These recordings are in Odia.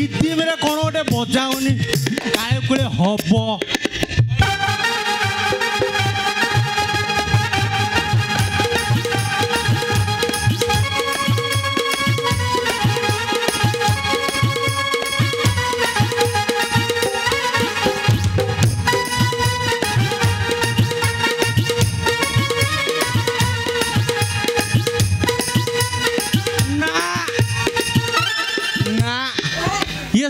ରିଦିମରେ କ'ଣ ଗୋଟେ ବଜାଉନି କାଳେ କୁଳେ ହବ।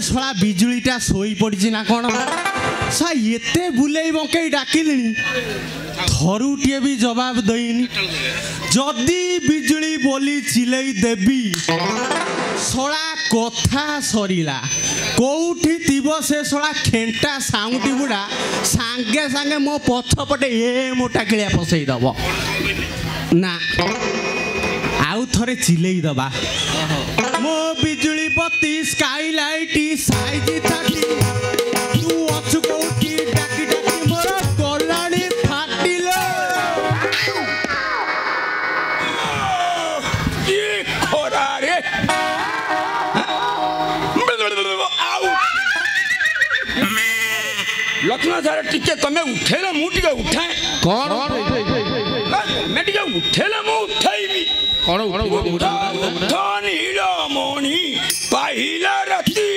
ଶଳା ବିଜୁଳିଟା ଶୋଇ ପଡ଼ିଛି ନା କ'ଣ ସା ଏତେ ବୁଲେଇ ବଙ୍କେଇ ଡାକିଲିଣି ଥରୁଟିଏ ବି ଜବାବ ଦେଇନି। ଯଦି ବିଜୁଳି ବୋଲି ଚିଲେଇ ଦେବି ଶଳା କଥା ସରିଲା। କୋଉଠି ଥିବ ସେ ଶଳା ଖେଣ୍ଟା ସାଉଁଟି ବୁଡ଼ା ସାଙ୍ଗେ ସାଙ୍ଗେ ମୋ ପଛପଟେ ମୋଟା କିଳିଆ ପସେଇ ଦେବ। ନା ଆଉ ଥରେ ଚିଲେଇ ଦେବା ମୋ ବିଜୁଳି ବତି ସ୍କାଇଲାଇଟ୍ ସାଇଜ 30 ତୁ ଅଛୁ କୋଉଠି ଡାକି ଡାକି ମୋର ଗଲାଣି ଫାଟିଲ। ଖରାରେ ଲକ୍ଷ୍ମଣ ସାର୍ ଟିକେ ତମେ ଉଠେଇଲ ମୁଁ ଟିକେ ଉଠାଏ। କ'ଣ ତମେ ଟିକେ ଉଠେଇଲ ମୁଁ ଉଠେଇବି। ନୀଳମଣି ପାହିଲା ରାତି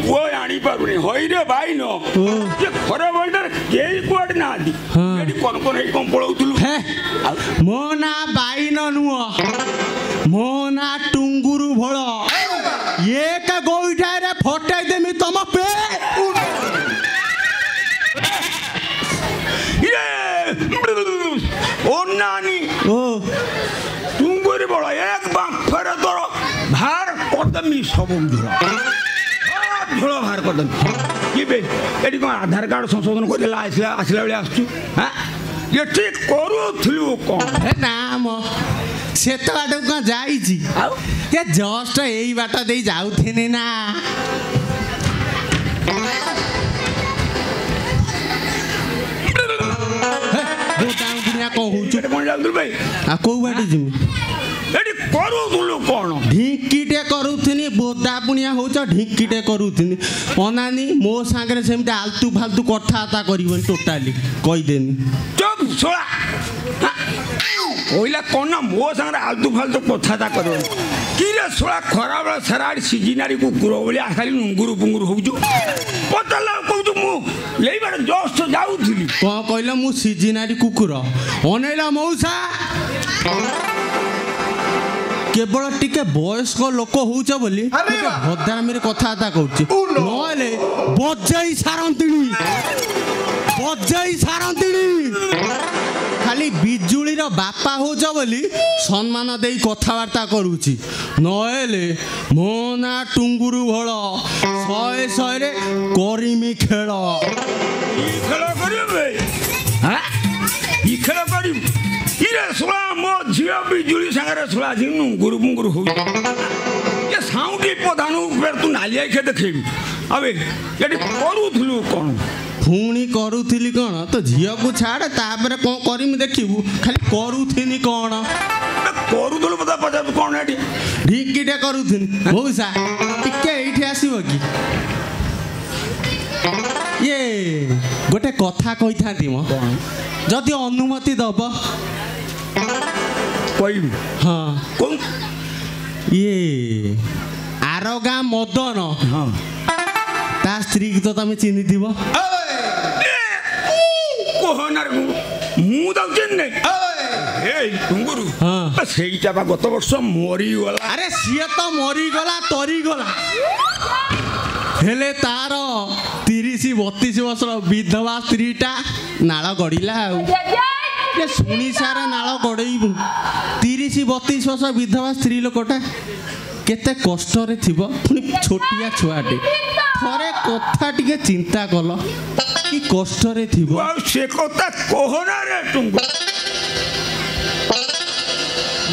ପୁଅ ଆଣିପାରୁନି ହଇରେ ଭାଇନ ଖରା ବଳଟାରେ କେହି କୁଆଡେ ନାହାନ୍ତି। କଣ କଣ ହେଇ କଣ ପଳଉଥିଲୁ? ମୋ ନା ବାଇନ ନୁହଁ ମୋ ନା ଟୁଙ୍ଗୁରୁ ଭଳ। ଏକ ଗୋଇଠାରେ ଫଟେଇ ଦେମି ତମ ପେ ନାନୀ ଟୁଙ୍ଗୁରି ବଳ ଏକ ବାମ୍ଫରେ ତୋର ଭାର କରିଦେମି ସବୁ ଝୋଳ ଝୋଳ ବାହାର କରିଦେମି। କିବେ ଏଠି କ'ଣ ଆଧାର କାର୍ଡ ସଂଶୋଧନ କରିଦେଲା ଆସିଲା ବେଳେ ଆସୁଛୁ? ଏଠି କରୁଥିଲୁ କ'ଣ? ନା ମ ସେତ ବାଟକୁ କ'ଣ ଯାଇଛି ଆଉ ଏ ଜଷ୍ଟ ଏଇ ବାଟ ଦେଇ ଯାଉଥିନି ନା। କୋଉ ବାଟେ ଯିବି ଏଠି କରୁଥିଲୁ କ'ଣ? ଢିଙ୍କିଟେ କରୁଥିନି ବୋଦା ପୁଣିଆ ହଉଛ ଢିଙ୍କିଟେ କରୁଥିନି। ଅନାନି ମୋ ସାଙ୍ଗରେ ସେମିତି ଆଲତୁ ଫାଲତୁ କଥାବାର୍ତ୍ତା କରିବନି ଟୋଟାଲି କହିଦେନି। ଚୁପ୍ ଶୋଳା କହିଲା କ'ଣ ନା ମୋ ସାଙ୍ଗରେ ଆଲତୁ ଫାଲତୁ କଥାବାର୍ତ୍ତା କରିବନି। କିରେ ଶୋଳା ଖରାବେଳେ ସାରା ଆଡ଼େ ସିଜିନାରୀ କୁକୁର ଭଳିଆ ଖାଲି ନୁଙ୍ଗୁରୁ ପୁଙ୍ଗୁରୁ ହଉଛୁ। ପଚାରିଲା କହୁଛୁ ମୁଁ ଏଇବାଟେ ଜଷ୍ଟ ଯାଉଥିଲି। କ'ଣ କହିଲ ମୁଁ ସିଜିନାରୀ କୁକୁର? ଅନେଇଲା ମଉସା କେବଳ ଟିକେ ବୟସ୍କ ଲୋକ ହଉଛ ବୋଲି ଭଦ୍ରାମୀରେ କଥାବାର୍ତ୍ତା କରୁଛି ନହେଲେ ବଜେଇ ସାରନ୍ତିଣି। ଖାଲି ବିଜୁଳିର ବାପା ହଉଛ ବୋଲି ସମ୍ମାନ ଦେଇ କଥାବାର୍ତ୍ତା କରୁଛି ନହେଲେ ମୋ ନା ଟୁଙ୍ଗୁରୁ ଭଳ। 100ରେ କରିମି ଖେଳ। ଖେଳ କରିବୁ ଇରେ ଶୁଣା ମୋ ଝିଅ ବିଜୁଳି ସାଙ୍ଗରେ ଶୁଣା ଝିଅ ନୁଙ୍ଗୁରୁ ମୁଙ୍ଗୁରୁ ହଉଛି। ଏ ସାଉଁଟି ପ୍ରଧାନ ଉପରେ ତୁ ନାଲିଆ ଖେ ଦେଖେଇବୁ। ଆବେ ଏଠି କରୁଥିଲୁ କ'ଣ? ପୁଣି କରୁଥିଲି କ'ଣ ତ ଝିଅକୁ ଛାଡ଼ ତାପରେ କ'ଣ କରିମି ଦେଖିବୁ। ଖାଲି କରୁଥିନି କ'ଣ? କରୁଥିଲୁ ବୋଧେ ପଚାରୁ କ'ଣ ଏଠି? ଢିଙ୍କିଟେ କରୁଥିନି। ମଉସା ଟିକେ ଏଇଠି ଆସିବ କି? ଇଏ ଗୋଟେ କଥା କହିଥାନ୍ତି ମ ଯଦି ଅନୁମତି ଦବ କହିବି। ହଁ ଇଏ ଆର ଗାଁ ମଦନ ତା ସ୍ତ୍ରୀକି ତ ତମେ ଚିହ୍ନିଥିବ। ମୁଁ ତାକୁ ଚିହ୍ନି ଟୁଙ୍ଗୁରୁ ହଁ ସେଇଟା ବା ଗତ ବର୍ଷ ମରିଗଲା। ଆରେ ସିଏ ତ ମରିଗଲା ତରିଗଲା, ହେଲେ ତାର 30-32 ବର୍ଷର ବିଧବା ସ୍ତ୍ରୀଟା ନାଳ ଗଡ଼ିଲା। ଆଉ ଶୁଣି ସାରା ନାଳ ଗଡ଼େଇବୁ। 30-32 ବର୍ଷ ବିଧବା ସ୍ତ୍ରୀ ଲୋକଟା କେତେ କଷ୍ଟରେ ଥିବ, ପୁଣି ଛୋଟିଆ ଛୁଆଟେ। ଥରେ କଥା ଟିକେ ଚିନ୍ତା କଲ କି କଷ୍ଟରେ ଥିବ। ଆଉ ସେ କଥା କହନା ରେ ଟୁଙ୍ଗୁ।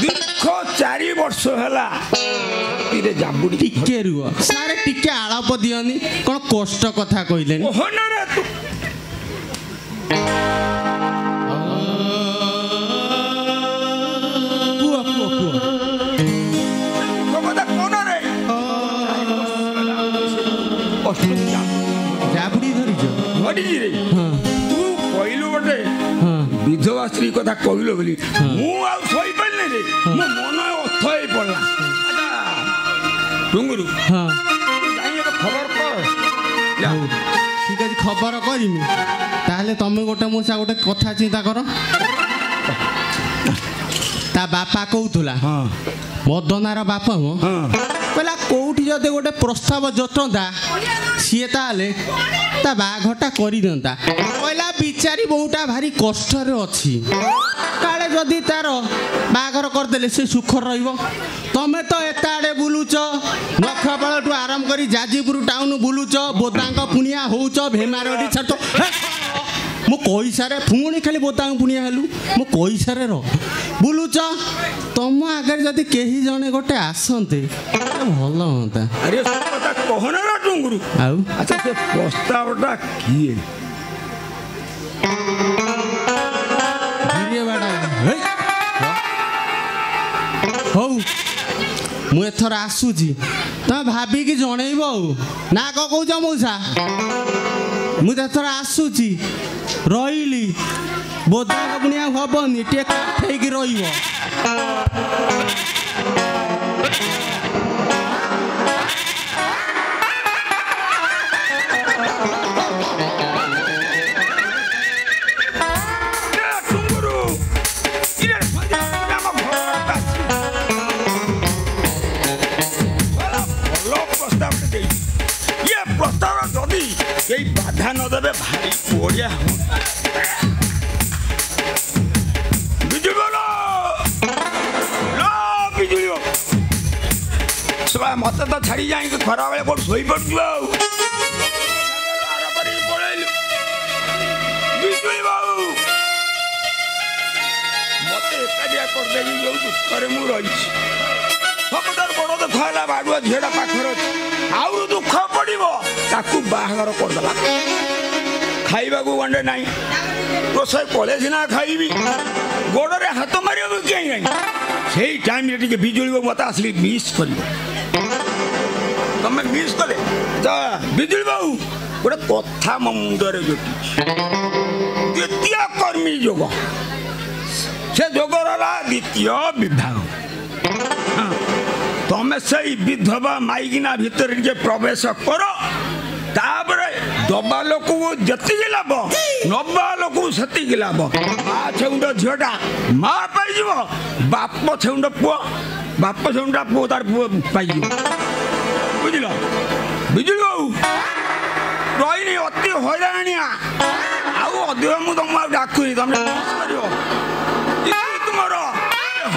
ଦୀର୍ଘ 4 ବର୍ଷ ହେଲା ଜାବୁଡ଼ି। ଟିକେ ରୁହ ସାରେ, ଟିକେ ଆଳପ ଦିଅନି, କ'ଣ କଷ୍ଟ କଥା କହିଲେନି। କହନା ରେ ତୁ। କୁହ କୁହ କୁହ। ଜାବୁଡ଼ି ଧରିଛ? ଧରିଛି ରେ। ତୁ କହିଲୁ ଗୋଟେ ବିଧବା ସ୍ତ୍ରୀ କଥା କହିଲ ବୋଲି ମୁଁ ଆଉ ଶୋଇପାରିନି ରେ, ମୋ ମନ ଅଥ ହେଇ ପଡ଼ିଲା। ଟୁଙ୍ଗୁରୁ ଯାଇ ଏବେ ଖବର କର। ଠିକ ଅଛି ଖବର କରିମି। ତାହେଲେ ତମେ ଗୋଟେ ମୋ ସା ଗୋଟେ କଥା ଚିନ୍ତା କର। ତା ବାପା କହୁଥିଲା, ମଦନାର ବାପା ମୋ କହିଲା କୋଉଠି ଯଦି ଗୋଟେ ପ୍ରସ୍ତାବ ଜଟନ୍ତା ସିଏ ତାହେଲେ ତା ବାହାଘରଟା କରିଦିଅନ୍ତା। କହିଲା ବିଚାରୀ ବୋହୁଟା ଭାରି କଷ୍ଟରେ ଅଛି, କାଳେ ଯଦି ତାର ବାହାଘର କରିଦେଲେ ସେ ସୁଖରେ ରହିବ। ତମେ ତ ଏତେ ଆଡ଼େ ବୁଲୁଛ, ନଖପାଳଠୁ ଆରମ୍ଭ କରି ଯାଜପୁର ଟାଉନ ବୁଲୁଛ, ବୋଦାଙ୍କ ପୁଣିଆ ହଉଛ, ଭେମାରଡ଼ି ଛାଡୁଛ। ମୁଁ କହିସାରେ ପୁଣି ଖାଲି ବୋଦାଙ୍କ ପୁଣିଆ ହେଲୁ। ମୁଁ କହିସାରେ ବୁଲୁଛ। ତମ ଆଗରେ ଯଦି କେହି ଜଣେ ଗୋଟେ ଆସନ୍ତେ ଭଲ ହୁଅନ୍ତା। ଆରେ କଥା କହନା ନା ଟୁଙ୍ଗୁରୁ। ଆଉ ଆଚ୍ଛା ସେ ପ୍ରସ୍ତାବଟା କିଏ? ହଉ ମୁଁ ଏଥର ଆସୁଛି, ତମେ ଭାବିକି ଜଣେଇବ। ଆଉ ନା କ'ଣ କହୁଛ ମଉସା? ମୁଁ ତ ଏଥର ଆସୁଛି, ରହିଲି। ବୋଧାଙ୍କ ପୁଣି ଆଉ ହବନି, ଟିକେ କାଠେଇକି ରହିବ। এই বাধা ন দেবে ভারী বড়িয়া বিজুলি বিজুলি মতো তো ছাড়ি যাই খরা বেড়ে কোট শোই পড়ছু পড়াইলু বিজুলি বাবু মতো একাদিয়া করদে যে দুঃখরে মু রয়েছি। ସବୁଠାରୁ ବଡ଼ ଦୁଃଖ ହେଲା ବାଡ଼ୁଆ ଝିଅଟା ପାଖରେ ଅଛି, ଆହୁରି ଦୁଃଖ ପଡ଼ିବ ତାକୁ ବାହାଘର କରିଦେଲା। ଖାଇବାକୁ ଗଣ୍ଡେ ନାହିଁ, ରୋଷେଇ କଲେ ସିନା ଖାଇବି, ଗୋଡ଼ରେ ହାତ ମାରିବାକୁ କେହି ନାହିଁ। ସେଇ ଟାଇମ୍ରେ ଟିକେ ବିଜୁଳି ବାବୁ ମୋତେ ଆସିଲି ମିସ୍ କରିବ। ତମେ ମିସ୍ କଲେ ବିଜୁଳି ବାବୁ ଗୋଟେ କଥା ମୋ ମୁଣ୍ଡରେ ଜୁଟିଛି। ଦ୍ୱିତୀୟ କର୍ମୀ ଯୋଗ, ସେ ଯୋଗର ହେଲା ଦ୍ୱିତୀୟ ବିଭାଗ। ତମେ ସେଇ ବିଧବା ମାଇକିନା ଭିତରେ ଟିକେ ପ୍ରବେଶ କର, ତାପରେ ଦବା ଲୋକକୁ ଯେତିକି ଲାଭ, ନବା ଲୋକକୁ ସେତିକି ଲାଭ। ମା ଛେଉଣ୍ଡ ଝିଅଟା ମା ପାଇଯିବ, ବାପ ଛେଉଣ୍ଡ ପୁଅ, ବାପ ଛେଉଣ୍ଡ ପୁଅ ତାର ପୁଅ ପାଇଯିବ। ବୁଝିଲ ବିଜୁଳି ବାବୁ? ରହିନି ଅତି ହଇରାଣିଆ, ଆଉ ଅଧିକ ମୁଁ ତମକୁ ଆଉ ଡାକୁନି, ତମେ କରିବ ତୁମର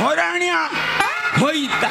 ହଇରାଣିଆ ହୋଇତା।